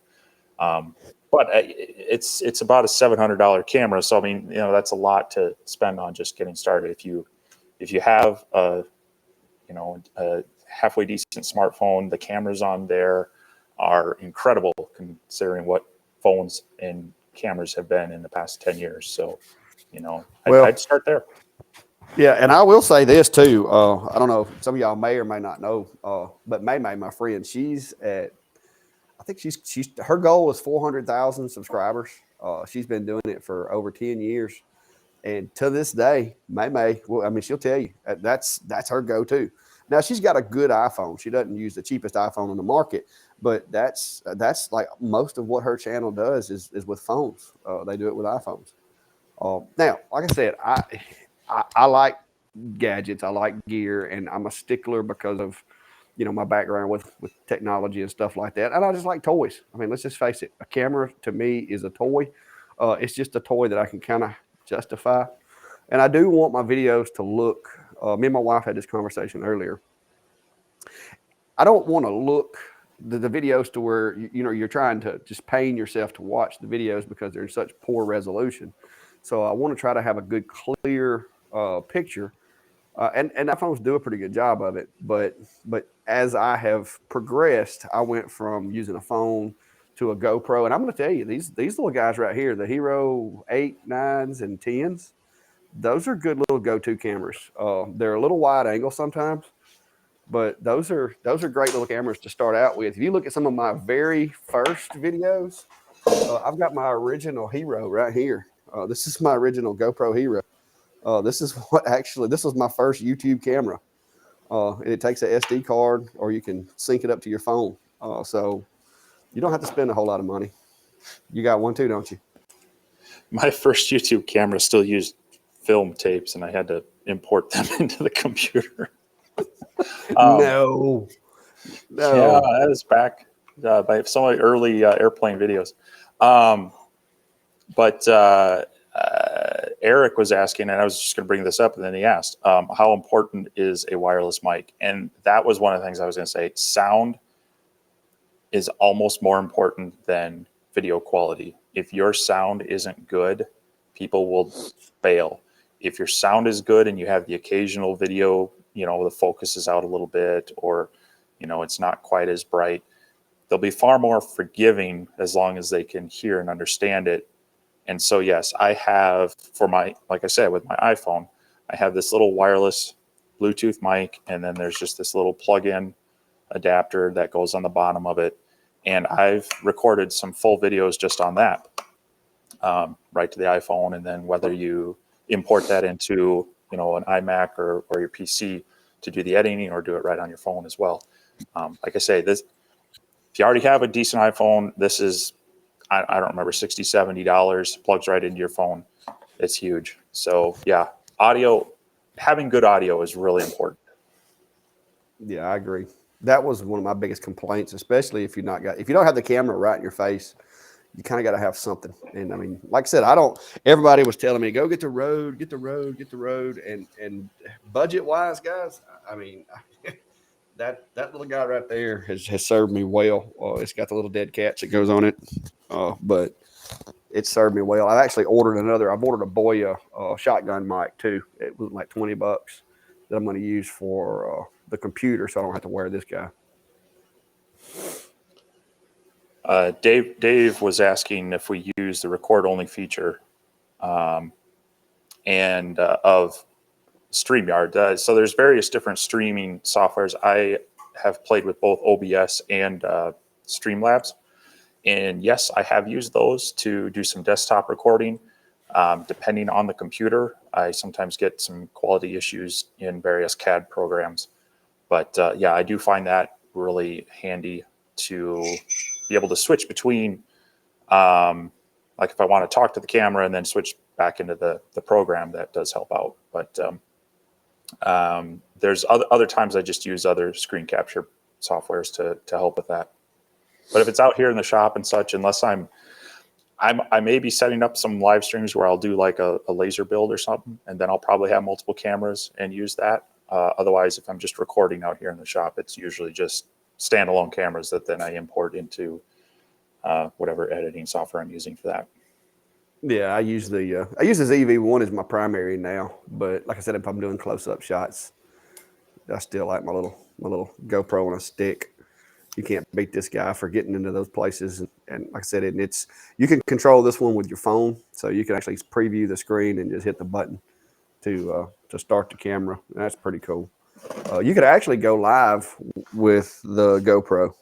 But it's about a $700 camera, so I mean, you know, that's a lot to spend on just getting started. If you have a, you know, a halfway decent smartphone, the cameras on there are incredible considering what phones and cameras have been in the past 10 years. So, you know, I'd start there. Yeah, and I will say this too. I don't know, some of y'all may or may not know, but May, my friend, she's at, I think she's her goal is 400,000 subscribers. She's been doing it for over 10 years, and to this day, May, well, I mean, she'll tell you that's her go-to. Now she's got a good iPhone. She doesn't use the cheapest iPhone on the market, but that's like most of what her channel does is with phones. They do it with iPhones. Now, like I said, I like gadgets. I like gear, and I'm a stickler because of, you know, my background with technology and stuff like that. And I just like toys. I mean, let's just face it. A camera to me is a toy. It's just a toy that I can kind of justify. And I do want my videos to look, me and my wife had this conversation earlier. I don't want to look the videos to where, you know, you're trying to just pain yourself to watch the videos because they're in such poor resolution. So I want to try to have a good, clear picture. And iPhones do a pretty good job of it. But as I have progressed, I went from using a phone to a GoPro. And I'm going to tell you, these little guys right here, the Hero 8, 9s, and 10s, those are good little go-to cameras. They're a little wide angle sometimes, but those are great little cameras to start out with. If you look at some of my very first videos, I've got my original Hero right here. This is my original GoPro Hero. This was my first YouTube camera. And it takes a SD card, or you can sync it up to your phone. So you don't have to spend a whole lot of money. You got one too, don't you? My first YouTube camera still used film tapes, and I had to import them into the computer. No. Yeah, that is back by some of the early airplane videos. But Eric was asking, and I was just going to bring this up, and then he asked, how important is a wireless mic? And that was one of the things I was going to say. Sound is almost more important than video quality. If your sound isn't good, people will bail. If your sound is good and you have the occasional video, you know, the focus is out a little bit, or, you know, it's not quite as bright, they'll be far more forgiving as long as they can hear and understand it. And so, yes, I have, for my, like I said, with my iPhone, I have this little wireless Bluetooth mic, and then there's just this little plug-in adapter that goes on the bottom of it. And I've recorded some full videos just on that, right to the iPhone. And then whether you import that into, you know, an iMac or your PC to do the editing, or do it right on your phone as well. Like I say, this, if you already have a decent iPhone, this is, I don't remember, $60, $70, plugs right into your phone. It's huge. So yeah, audio, having good audio is really important. Yeah, I agree. That was one of my biggest complaints, especially if you don't have the camera right in your face. You kind of got to have something. And I mean, like I said, everybody was telling me, go get the Rode, and budget wise, guys, I mean, that little guy right there has served me well. It's got the little dead cats that goes on it. But it served me well. I've ordered a Boya shotgun mic too. It was like $20 that I'm going to use for the computer, so I don't have to wear this guy. Dave was asking if we use the record only feature of StreamYard. So there's various different streaming softwares. I have played with both OBS and Streamlabs. And yes, I have used those to do some desktop recording. Depending on the computer, I sometimes get some quality issues in various CAD programs. But yeah, I do find that really handy to be able to switch between, like if I want to talk to the camera and then switch back into the program, that does help out. But there's other times I just use other screen capture softwares to help with that. But if it's out here in the shop and such, unless I may be setting up some live streams where I'll do like a laser build or something, and then I'll probably have multiple cameras and use that. Otherwise, if I'm just recording out here in the shop, it's usually just standalone cameras that then I import into whatever editing software I'm using for that. Yeah, I use the ZV-1 as my primary now, but like I said, if I'm doing close-up shots, I still like my little GoPro on a stick. You can't beat this guy for getting into those places. And like I said, you can control this one with your phone, so you can actually preview the screen and just hit the button to start the camera. That's pretty cool. You could actually go live with the GoPro.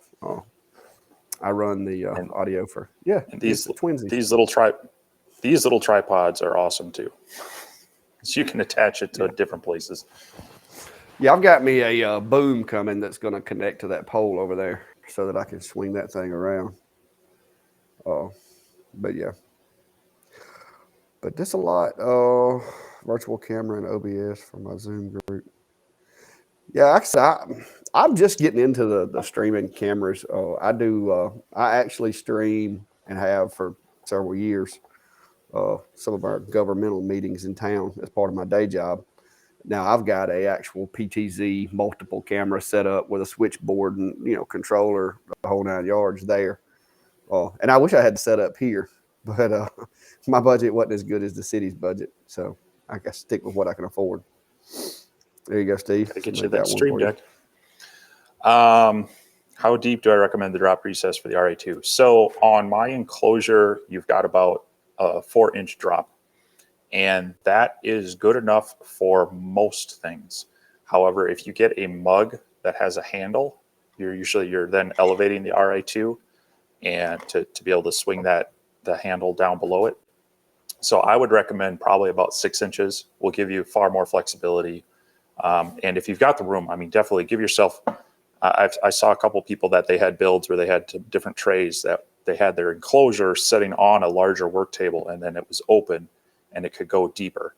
I run the audio for And these twinsies. These little tripods are awesome too. So you can attach it to different places. Yeah, I've got me a boom coming that's going to connect to that pole over there so that I can swing that thing around. But yeah. But this a lot. Virtual camera and OBS for my Zoom group. Yeah, I'm just getting into the streaming cameras. I actually stream and have for several years some of our governmental meetings in town as part of my day job. Now I've got a actual PTZ multiple camera set up with a switchboard and controller, the whole 9 yards there. And I wish I had set up here, but my budget wasn't as good as the city's budget, so I got to stick with what I can afford. There you go, Steve. Gotta get you that stream deck. How deep do I recommend the drop recess for the RA2? So on my enclosure, you've got about a 4-inch drop. And that is good enough for most things. However, if you get a mug that has a handle, you're then elevating the RA2 and to be able to swing the handle down below it. So I would recommend probably about 6 inches. Will give you far more flexibility. And if you've got the room, I mean, definitely give yourself. I saw a couple people that they had builds where they had different trays that they had their enclosure sitting on a larger work table, and then it was open. And it could go deeper.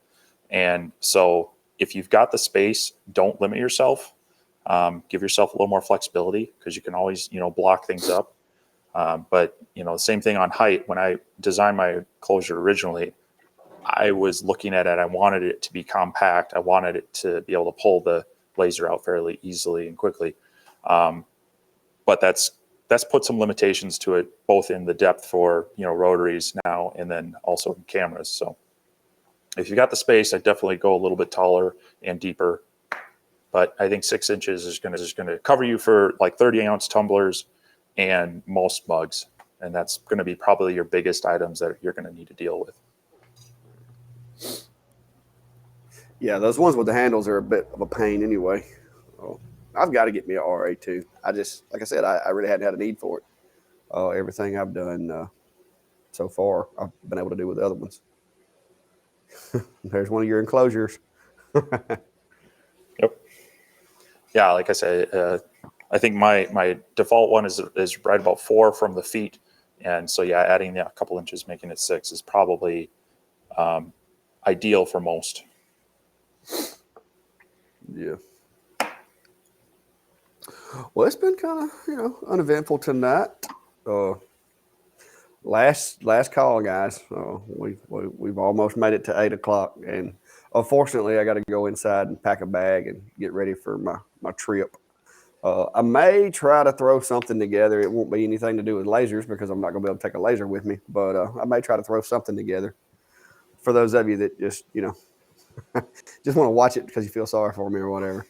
And so if you've got the space, don't limit yourself. Give yourself a little more flexibility because you can always, block things up. But, same thing on height. When I designed my enclosure originally, I was looking at it. I wanted it to be compact. I wanted it to be able to pull the laser out fairly easily and quickly. But that's put some limitations to it, both in the depth for, rotaries now and then also in cameras. So if you got the space, I'd definitely go a little bit taller and deeper. But I think 6 inches is going to cover you for like 30-ounce tumblers and most mugs. And that's going to be probably your biggest items that you're going to need to deal with. Yeah, those ones with the handles are a bit of a pain anyway. I've got to get me an RA2. Like I said, I really hadn't had a need for it. Everything I've done so far, I've been able to do with the other ones. There's one of your enclosures. Yep. Yeah, like I said, I think my default one is right about 4 from the feet, and so yeah, adding a couple inches, making it 6 is probably ideal for most. Yeah. Well, it's been kind of uneventful tonight. Last call, guys. We've almost made it to 8 o'clock, and unfortunately, I got to go inside and pack a bag and get ready for my trip. I may try to throw something together. It won't be anything to do with lasers because I'm not going to be able to take a laser with me. But I may try to throw something together for those of you that just just want to watch it because you feel sorry for me or whatever.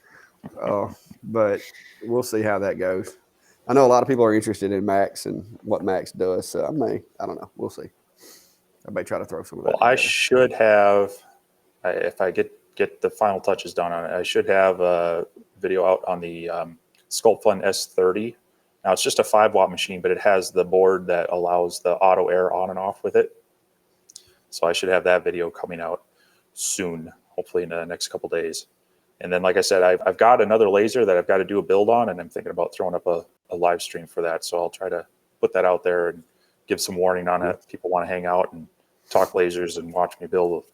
But we'll see how that goes. I know a lot of people are interested in Max and what Max does, so I don't know. We'll see. I may try to throw some of that. Well, I should have, if I get the final touches done on it, I should have a video out on the SculptFun S30. Now it's just a 5-watt machine, but it has the board that allows the auto air on and off with it. So I should have that video coming out soon, hopefully in the next couple days. And then, like I said, I've got another laser that I've got to do a build on, and I'm thinking about throwing up a live stream for that. So I'll try to put that out there and give some warning on it. If people want to hang out and talk lasers and watch me build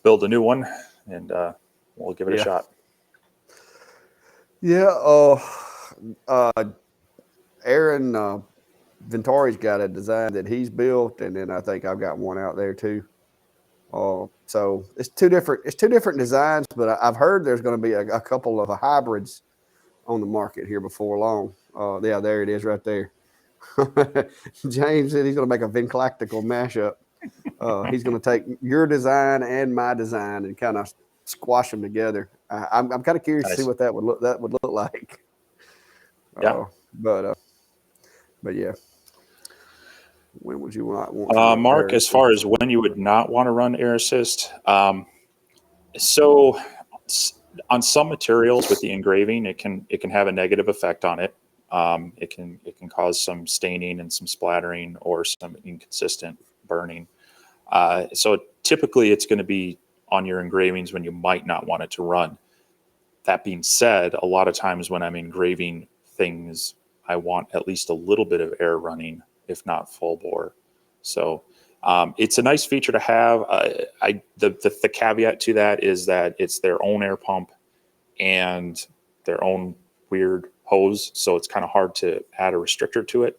a new one, and we'll give it a shot. Yeah. Aaron Venturi's got a design that he's built, and then I think I've got one out there too. So it's two different designs, but I've heard there's going to be a couple of hybrids on the market here before long. Yeah, there it is right there. James said he's going to make a Vinclactical mashup. He's going to take your design and my design and kind of squash them together. I'm kind of curious to see what that would look like. Yeah. But yeah. When would you want Mark, as far as when you would not want to run air assist, so on some materials with the engraving, it can have a negative effect on it. It can cause some staining and some splattering or some inconsistent burning. So typically it's going to be on your engravings when you might not want it to run. That being said, a lot of times when I'm engraving things, I want at least a little bit of air running, if not full bore. So it's a nice feature to have. The caveat to that is that it's their own air pump and their own weird hose. So it's kind of hard to add a restrictor to it.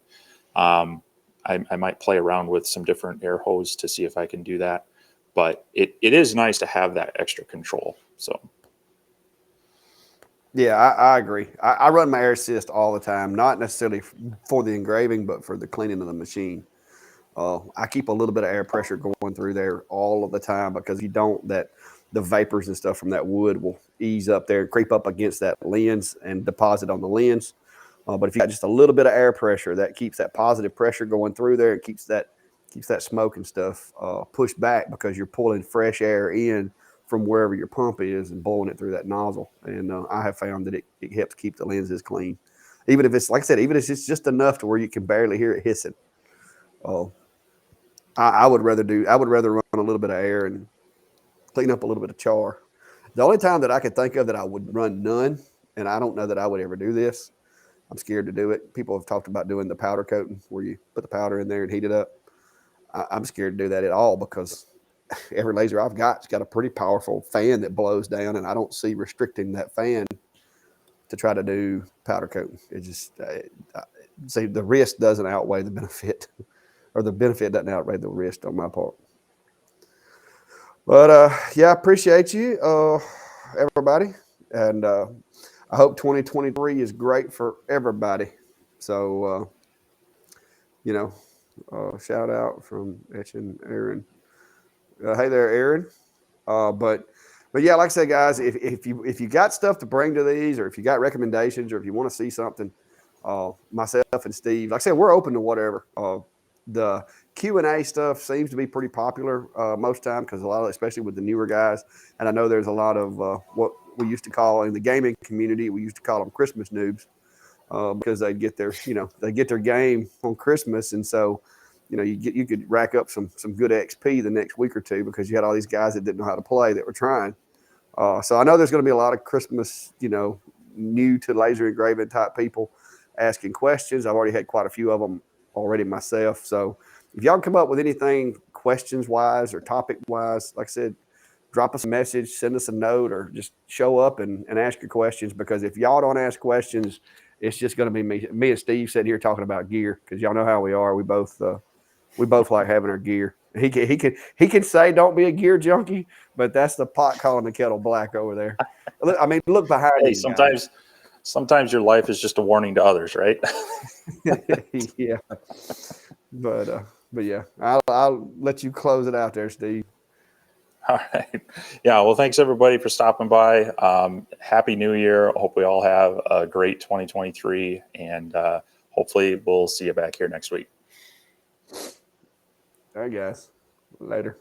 I might play around with some different air hose to see if I can do that. But it is nice to have that extra control. So. Yeah, I agree. I run my air assist all the time, not necessarily for the engraving, but for the cleaning of the machine. I keep a little bit of air pressure going through there all of the time, because if you don't, the vapors and stuff from that wood will ease up there and creep up against that lens and deposit on the lens. But if you got just a little bit of air pressure, that keeps that positive pressure going through there and keeps that smoke and stuff pushed back, because you're pulling fresh air in from wherever your pump is and blowing it through that nozzle. And I have found that it helps keep the lenses clean. Even if it's, like I said, even if it's just enough to where you can barely hear it hissing. I would rather run a little bit of air and clean up a little bit of char. The only time that I could think of that I would run none, and I don't know that I would ever do this, I'm scared to do it. People have talked about doing the powder coating, where you put the powder in there and heat it up. I'm scared to do that at all, because every laser I've got's got a pretty powerful fan that blows down, and I don't see restricting that fan to try to do powder coating. It just see, the risk doesn't outweigh the benefit, or the benefit doesn't outweigh the risk on my part. But yeah, I appreciate you, everybody, and I hope 2023 is great for everybody. So shout out from Etchin Aaron. Hey there, Aaron. But yeah, like I said, guys, if you got stuff to bring to these, or if you got recommendations, or if you want to see something, myself and Steve, like I said, we're open to whatever. The Q&A stuff seems to be pretty popular most time, because a lot of, especially with the newer guys, and I know there's a lot of what we used to call in the gaming community, we used to call them Christmas noobs, because they get their game on Christmas, and so you could rack up some good XP the next week or two, because you had all these guys that didn't know how to play that were trying. So I know there's going to be a lot of Christmas, new to laser engraving type people asking questions. I've already had quite a few of them already myself. So if y'all come up with anything questions wise or topic wise, like I said, drop us a message, send us a note, or just show up and ask your questions, because if y'all don't ask questions, it's just going to be me and Steve sitting here talking about gear, because y'all know how we are. We both like having our gear. He can say don't be a gear junkie, but that's the pot calling the kettle black over there. I mean, look behind you. Sometimes your life is just a warning to others, right? Yeah. But yeah, I'll let you close it out there, Steve. All right. Yeah. Well, thanks everybody for stopping by. Happy New Year. I hope we all have a great 2023, and hopefully we'll see you back here next week. All right, guys. Later.